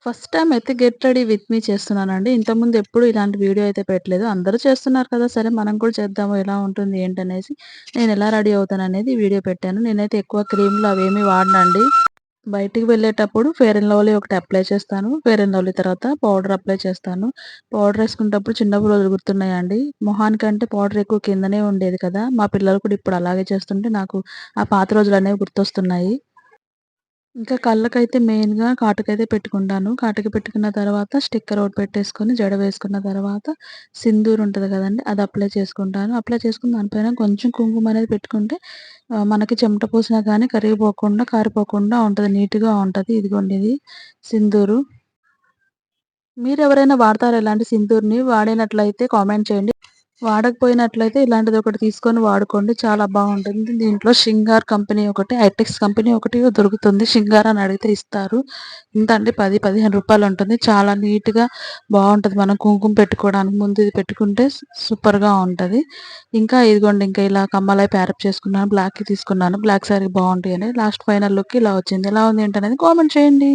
First time అయితే get ready with me చేస్తున్నానండి. ఇంతకుముందు ఎప్పుడు ఇలాంటి వీడియో అయితే పెట్టలేదు. అందరూ చేస్తున్నారు కదా! సరే మనం కూడా చేద్దాము ఎలా ఉంటుంది ఏంటనేసి నేనెలా రెడీ అవుతాననేది ఈ వీడియో పెట్టాను. నేనైతే ఎక్కువ క్రీమ్‌లు అవేమీ వాడనండి. బయటికి వెళ్ళేటప్పుడు ఫెయిర్ అండ్ లవ్లీ ఒకటి అప్లై చేస్తాను. ఫెయిర్ అండ్ లవ్లీ తర్వాత పౌడర్ అప్లై చేస్తాను. పౌడర్ ఏసుకునేటప్పుడు చిన్నప్పుడు రోజులు గుర్తున్నాయండి. మొహానికంటే పౌడర్ ఎక్కువ కిందనే ఉండేది కదా! మా పిల్లలు కూడా ఇప్పుడు అలాగే చేస్తుంటే నాకు ఆ పాత రోజులనేవి గుర్తొస్తున్నాయి. ఇంకా కళ్ళకైతే మెయిన్‌గా కాటుకైతే పెట్టుకుంటాను. కాటుక పెట్టుకున్న తర్వాత స్టిక్కర్ ఒకటి పెట్టేసుకొని, జడ వేసుకున్న తర్వాత సింధూర్ ఉంటది కదండీ! అది అప్లై చేసుకుంటాను. అప్లై చేసుకుని దానిపైన కొంచెం కుంకుమ అనేది పెట్టుకుంటే మనకి చెమట పోసినా కానీ కరిగిపోకుండా, కారిపోకుండా ఉంటది. నీట్‌గా ఉంటది. ఇదిగోండి ఇది సింధూరు. మీరెవరైనా వాడతారా ఇలాంటి సింధూర్‌ని? వాడినట్లయితే కామెంట్ చేయండి. వాడకపోయినట్లయితే ఇలాంటిదొకటి తీసుకొని వాడుకోండి. చాలా బావుంటుంది. దీంట్లో 'షింగార్' కంపెనీ ఒకటి, 'ఐటెక్స్' కంపెనీ ఒకటి దొరుకుతుంది. 'షింగార్' అని అడిగితే ఇస్తారు. ఎంత అండి 10, 15 ఉంటుంది. చాలా నీట్‌గా బావుంటది. మనం కుంకుమ పెట్టుకోవడానికి ముందు ఇది పెట్టుకుంటే సూపర్‌గా ఉంటది. ఇంకా ఇదిగోండి ఇంకా ఇలా కమ్మలయి ప్యారప్ చేసుకున్నాను. బ్లాక్‌యి తీసుకున్నాను. బ్లాక్ శారీ బావుంటాయని. లాస్ట్ ఫైనల్ లుక్ ఇలా వచ్చింది. ఎలా ఉంది ఏంటనేది కామెంట్ చేయండి.